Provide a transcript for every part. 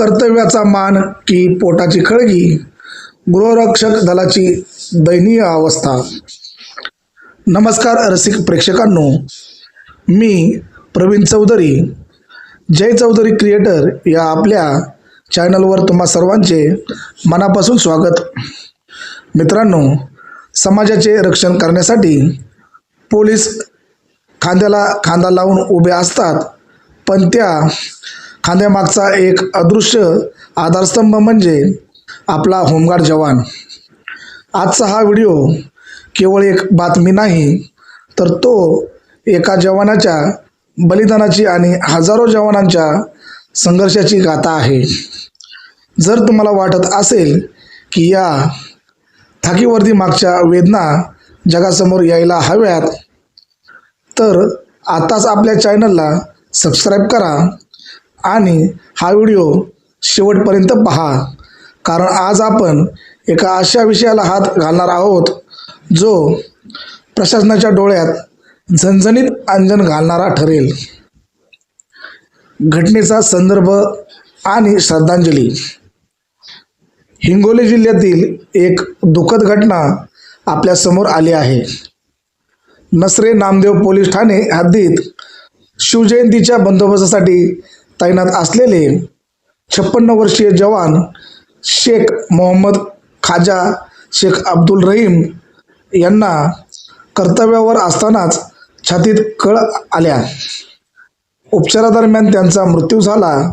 कर्तव्याचा मान की पोटाची खळगी, गृहरक्षक दलाची दयनीय अवस्था. नमस्कार रसिक प्रेक्षकांनो, मी प्रवीण चौधरी, जय चौधरी क्रिएटर या आपल्या चॅनलवर तुम्हा सर्वांचे मनापासून स्वागत. मित्रांनो, समाजाचे रक्षण करण्यासाठी पोलीस खांद्याला खांदा लावून उभे असतात, पण त्या खांद्यामागचा एक अदृश्य आधारस्तंभ म्हणजे आपला होमगार्ड जवान. आजचा हा व्हिडिओ केवळ एक बातमी नाही, तर तो एका जवानाच्या बलिदानाची आणि हजारो जवानांच्या संघर्षाची गाथा आहे. जर तुम्हाला वाटत असेल की या थाकीवर्दी मागच्या वेदना जगासमोर यायला हव्यात, तर आताच आपल्या चॅनलला सबस्क्राईब करा आणि हा व्हिडिओ शेवटपर्यंत पहा, कारण आज आपण एका अशा विषयाला हात घालणार आहोत जो प्रशासनाच्या डोळ्यात झणझणीत अंजन घालणारा ठरेल. घटनेचा संदर्भ आणि श्रद्धांजली. हिंगोली जिल्ह्यातील एक दुःखद घटना आपल्या समोर आली आहे. नसरे नामदेव पोलीस ठाणे हद्दीत शिवजयंतीच्या बंदोबस्तासाठी तैनात असलेले 56 वर्षीय जवान शेख मोहम्मद खाजा शेख अब्दुल रहीम यांना कर्तव्यावर असतानाच छातीत कळ आल्या. उपचारादरम्यान त्यांचा मृत्यू झाला.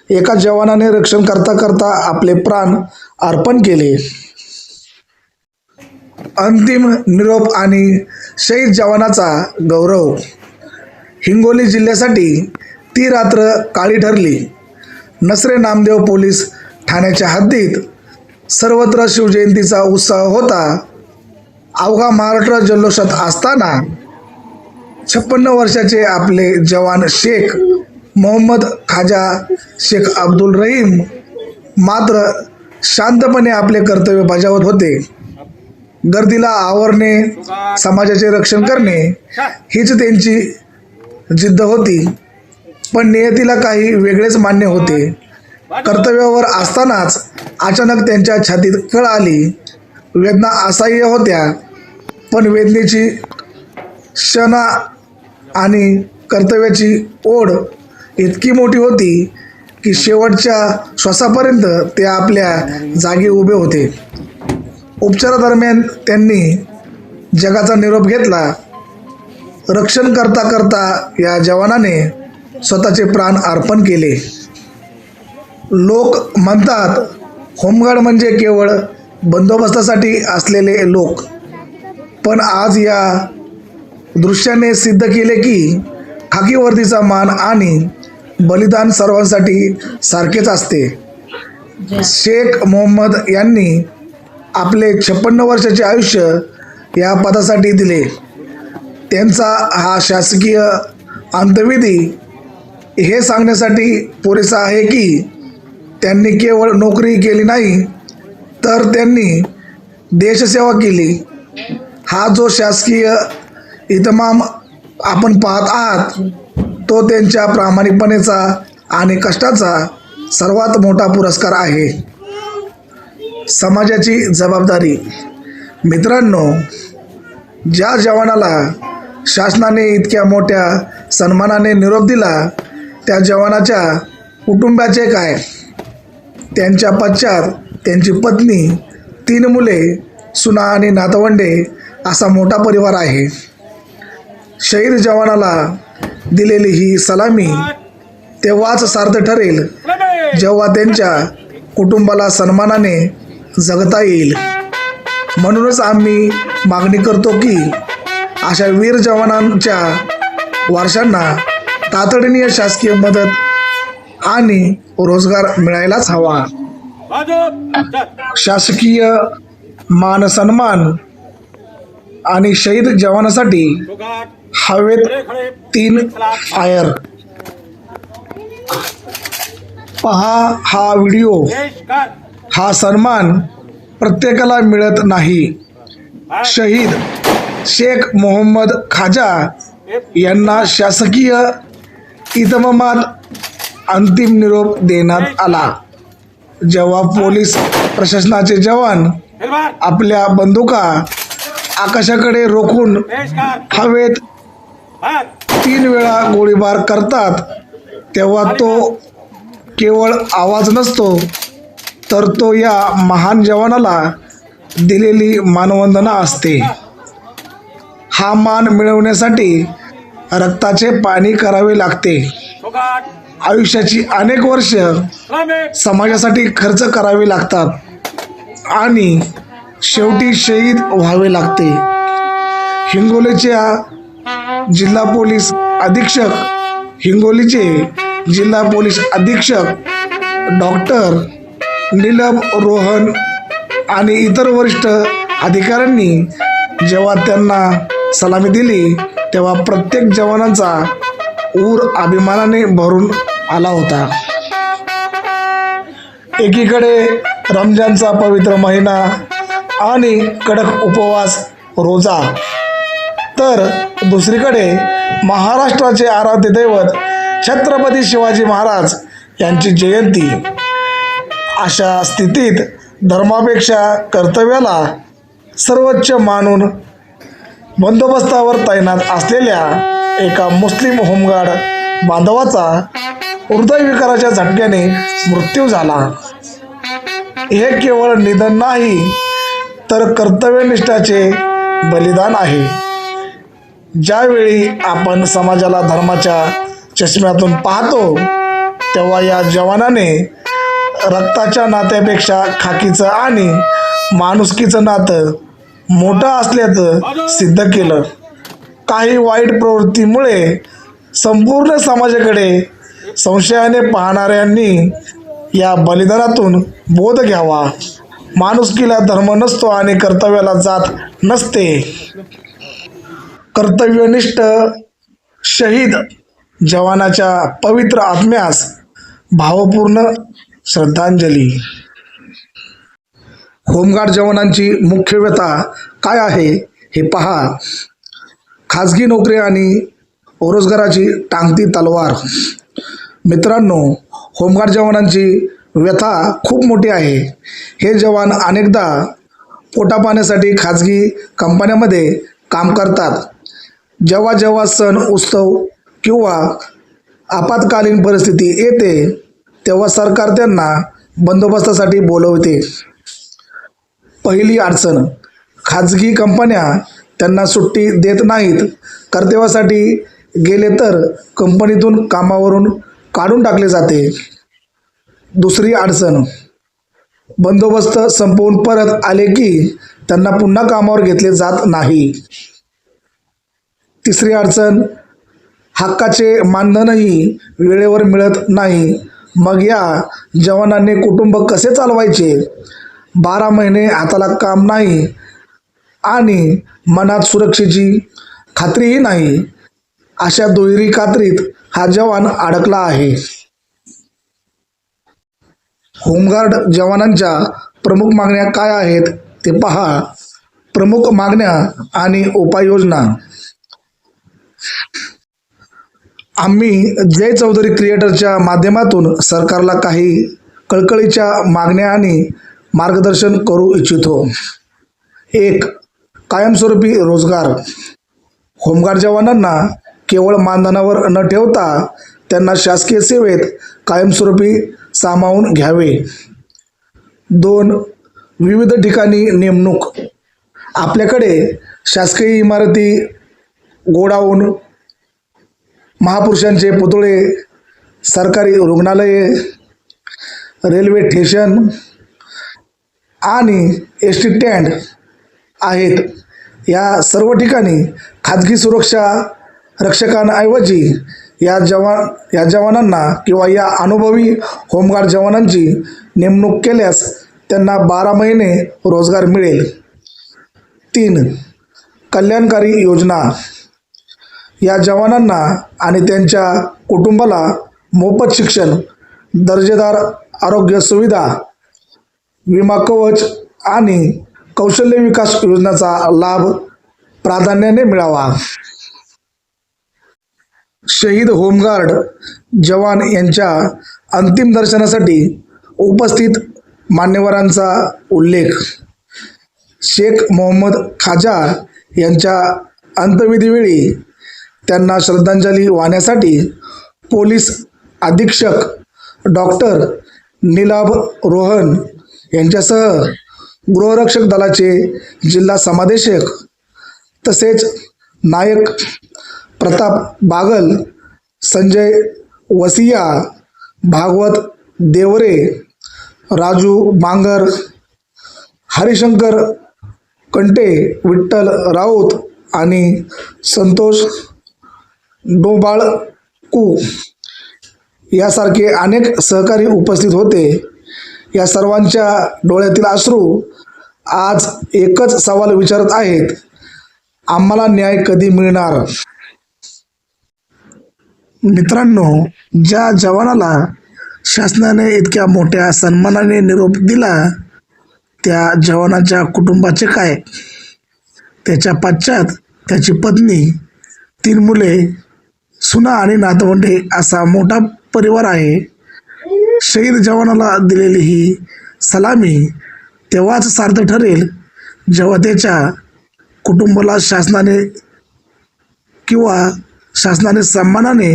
एका जवानाने रक्षण करता करता आपले प्राण अर्पण केले. अंतिम निरोप आणि शहीद जवानाचा गौरव. हिंगोली जिल्ह्यासाठी ती रात्र काळी ठरली. नसरे नामदेव पोलीस ठाण्याच्या हद्दीत सर्वत्र शिवजयंतीचा उत्साह होता. अवघा महाराष्ट्र जल्लोषात असताना 56 वर्षाचे आपले जवान शेख मोहम्मद खाजा शेख अब्दुल रहीम मात्र शांतपणे आपले कर्तव्य बजावत होते. गर्दीला आवरणे, समाजाचे रक्षण करणे हीच त्यांची जिद्द होती. पण नियतीला काही वेगळेच मान्य होते. कर्तव्यावर असतानाच अचानक त्यांच्या छातीत कळ आली. वेदना असह्य होत्या, पण वेदनेची क्षणा आणि कर्तव्याची ओढ इतकी मोठी होती की शेवटच्या श्वासापर्यंत ते आपल्या जागी उभे होते. उपचारादरम्यान त्यांनी जगाचा निरोप घेतला. रक्षण करता करता या जवानाने स्वतःचे प्राण अर्पण केले. लोक म्हणतात होमगार्ड म्हणजे केवळ बंदोबस्तासाठी असलेले लोक, पण आज या दृश्याने सिद्ध केले की खाकी वर्दीचा मान आणि बलिदान सर्वांसाठी सारखेच असते. शेख मोहम्मद यांनी आपले 56 वर्षाचे आयुष्य या पदासाठी दिले. त्यांचा हा शासकीय अंत्यविधी हे सांगण्यासाठी पुरेसा आहे की त्यांनी केवळ नोकरी केली नाही, तर त्यांनी देशसेवा केली. हा जो शासकीय इतमाम आपण पाहत आहात, तो त्यांच्या प्रामाणिकपणेचा आणि कष्टाचा सर्वात मोठा पुरस्कार आहे. समाजाची जबाबदारी. मित्रांनो, ज्या जवानाला शासनाने इतक्या मोठ्या सन्मानाने निरोप दिला, त्या जवानाच्या कुटुंबाचे काय? त्यांच्या पश्चात त्यांची पत्नी, 3 मुले, सुना आणि नातवंडे असा मोठा परिवार आहे. शहीद जवानाला दिलेली ही सलामी तेव्हाच सार्थ ठरेल जेव्हा त्यांच्या कुटुंबाला सन्मानाने जगता येईल. म्हणूनच आम्ही मागणी करतो की अशा वीर जवानांच्या वारसांना तातडीने शासकीय मदत आणि रोजगार मिळायलाच हवा. शासकीय मान सन्मान आणि शहीद जवानासाठी हवेत 3 फायर. पहा हा व्हिडिओ. हा सन्मान प्रत्येकाला मिळत नाही. शहीद शेख मोहम्मद खाजा यांना शासकीय इतमामात अंतिम निरोप देण्यात आला. जेव्हा पोलीस प्रशासनाचे जवान आपल्या बंदुका आकाशाकडे रोखून हवेत 3 वेळा गोळीबार करतात, तेव्हा तो केवळ आवाज नसतो, तर तो या महान जवानाला दिलेली मानवंदना असते. हा मान मिळवण्यासाठी रक्ताचे पाणी करावे लागते, आयुष्याची अनेक वर्ष समाजासाठी खर्च करावे लागतात आणि शेवटी शहीद व्हावे लागते. हिंगोलीचे जिल्हा पोलीस अधीक्षक डॉक्टर नीलम रोहन आणि इतर वरिष्ठ अधिकाऱ्यांनी जेव्हा त्यांना सलामी दिली, तेव्हा प्रत्येक जवानाचा ऊर अभिमानाने भरून आला होता. एकीकडे रमजानचा पवित्र महिना आणि कडक उपवास रोजा, तर दुसरीकडे महाराष्ट्राचे आराध्य दैवत छत्रपती शिवाजी महाराज यांची जयंती. अशा स्थितीत धर्मापेक्षा कर्तव्याला सर्वोच्च मानून बंदोबस्तावर तैनात असलेल्या एका मुस्लिम होमगार्ड बांधवाचा हृदयविकाराच्या झटक्याने मृत्यू झाला. हे केवळ निधन नाही, तर कर्तव्यनिष्ठाचे बलिदान आहे. ज्यावेळी आपण समाजाला धर्माच्या चष्म्यातून पाहतो, तेव्हा या जवानाने रक्ताच्या नात्यापेक्षा खाकीचं आणि माणुसकीचं नातं मोठं असल्याचं सिद्ध केलं. काही वाईट प्रवृत्तीमुळे संपूर्ण समाजाकडे संशयाने पाहणाऱ्यांनी या बलिदानातून बोध घ्यावा. माणुसकीला धर्म नसतो आणि कर्तव्याला जात नसते. कर्तव्यनिष्ठ शहीद जवानाच्या पवित्र आत्म्यास भावपूर्ण श्रद्धांजली. होमगार्ड जवानांची मुख्य व्यथा काय आहे हे पहा. खाजगी नोकरी आणि रोजगाराची टांगती तलवार. मित्रांनो, होमगार्ड जवानांची व्यथा खूप मोठी आहे. हे जवान अनेकदा पोटापाण्यासाठी खाजगी कंपन्यांमध्ये काम करतात. जेव्हा जेव्हा सण, उत्सव किंवा आपत्कालीन परिस्थिती येते, तेव्हा सरकार त्यांना बंदोबस्तासाठी बोलवते. पहिली अडचण, खाजगी कंपन्या त्यांना सुट्टी देत नाहीत. कर्तव्यासाठी गेले तर कंपनीतून कामावरून काढून टाकले जाते. दुसरी अडचण, बंदोबस्त संपवून परत आले की त्यांना पुन्हा कामावर घेतले जात नाही. तिसरी अडचण, हक्काचे मानधनही वेळेवर मिळत नाही. मग या जवानांनी कुटुंब कसे चालवायचे? 12 महिने हाताला काम नाही आणि मनात सुरक्षेची खात्रीही नाही. अशा दुहेरी कात्रीत हा जवान अडकला आहे. होमगार्ड जवानांच्या प्रमुख मागण्या काय आहेत ते पहा. प्रमुख मागण्या आणि उपाययोजना. आम्ही जय चौधरी क्रिएटरच्या माध्यमातून सरकारला काही कळकळीच्या मागण्या आणि मार्गदर्शन करू इच्छितो. 1. कायमस्वरूपी रोजगार. होमगार्ड जवानांना केवळ मानधनावर न ठेवता त्यांना शासकीय सेवेत कायमस्वरूपी सामावून घ्यावे. 2. विविध ठिकाणी नेमणूक. आपल्याकडे शासकीय इमारती, गोडाऊन, महापुरुषांचे पुतळे, सरकारी रुग्णालये, रेल्वे स्टेशन आणि एस टी स्टँड आहेत. या सर्व ठिकाणी खाजगी सुरक्षा रक्षकांऐवजी या जवानांना किंवा या अनुभवी होमगार्ड जवानांची नेमणूक केल्यास त्यांना 12 महिने रोजगार मिळेल. 3. कल्याणकारी योजना. या जवानांना आणि त्यांच्या कुटुंबाला मोफत शिक्षण, दर्जेदार आरोग्य सुविधा, विमा कवच आणि कौशल्य विकास योजनांचा लाभ प्राधान्याने मिळावा. शहीद होमगार्ड जवान यांच्या अंतिम दर्शनासाठी उपस्थित मान्यवरांचा उल्लेख. शेख मोहम्मद खाजा यांच्या अंत्यविधीवेळी त्यांना श्रद्धांजली वाहण्यासाठी पोलीस अधीक्षक डॉक्टर नीलाभ रोहन यांच्यासह गृहरक्षक दलाचे जिल्हा समादेशक तसेच नायक प्रताप बागल, संजय वसिया, भागवत देवरे, राजू बांगर, हरिशंकर कंटे, विठ्ठल राऊत आणि संतोष डोबाळकू यासारखे अनेक सहकारी उपस्थित होते. या सर्वांच्या डोळ्यातील अश्रू आज एकच सवाल विचारत आहेत, आम्हाला न्याय कधी मिळणार. मित्रांनो, ज्या जवानाला शासनाने इतक्या मोठ्या सन्मानाने निरोप दिला त्या जवानाच्या कुटुंबाचे काय? त्याच्या पश्चात त्याची पत्नी, 3 मुले, सुना आणि नातवंडे असा मोठा परिवार आहे. शहीद जवानाला दिलेली ही सलामी तेव्हाच सार्थ ठरेल जेव्हा त्याच्या कुटुंबाला शासनाने सन्मानाने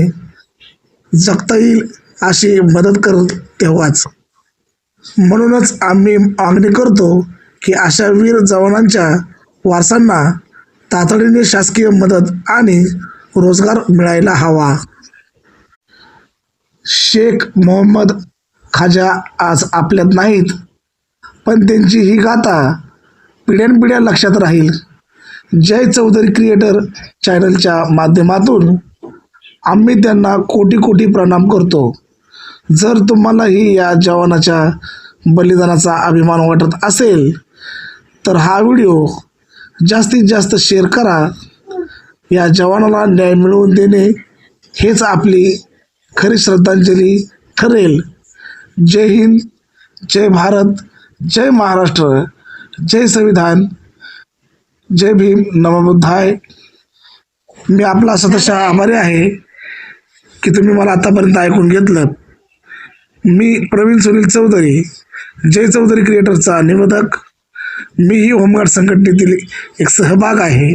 जगता येईल अशी मदत करत तेव्हाच. म्हणूनच आम्ही मागणी करतो की अशा वीर जवानांच्या वारसांना तातडीने शासकीय मदत आणि रोजगार मिळायला हवा. शेख मोहम्मद खाजा आज आपल्यात नाहीत, पण त्यांची ही गाथा पिढ्यानपिढ्या लक्षात राहील. जय चौधरी क्रिएटर चॅनलच्या माध्यमातून आम्ही त्यांना कोटी कोटी प्रणाम करतो. जर तुम्हालाही या जवानाच्या बलिदानाचा अभिमान वाटत असेल तर हा व्हिडिओ जास्तीत जास्त शेअर करा. या जवानाला न्याय मिळवून देणे हेच आपली खरी श्रद्धांजली ठरेल. जय हिंद, जय भारत, जय महाराष्ट्र, जय संविधान, जय भीम, नमो बुद्धाय. मी आपला सतशः आभारी आहे की तुम्ही मला आतापर्यंत ऐकून घेतलं. मी प्रवीण सुनील चौधरी, जय चौधरी क्रिएटरचा निवेदक. मीही होमगार्ड संघटनेतील एक सहभाग आहे.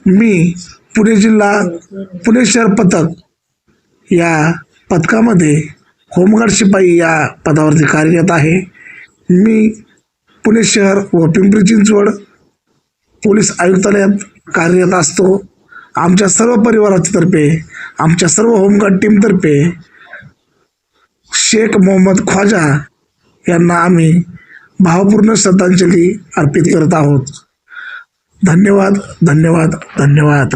मी पुणे जिल्हा, पुणे शहर पथक या पथकामध्ये होमगार्ड शिपाई या पदावरती कार्यरत आहे. मी पुणे शहर व पिंपरी चिंचवड पोलीस आयुक्तालयात कार्यरत असतो. आमच्या सर्व परिवारातर्फे, आमच्या सर्व होमगार्ड टीमतर्फे शेख मोहम्मद ख्वाजा यांना आम्ही भावपूर्ण श्रद्धांजली अर्पित करत आहोत. धन्यवाद, धन्यवाद, धन्यवाद.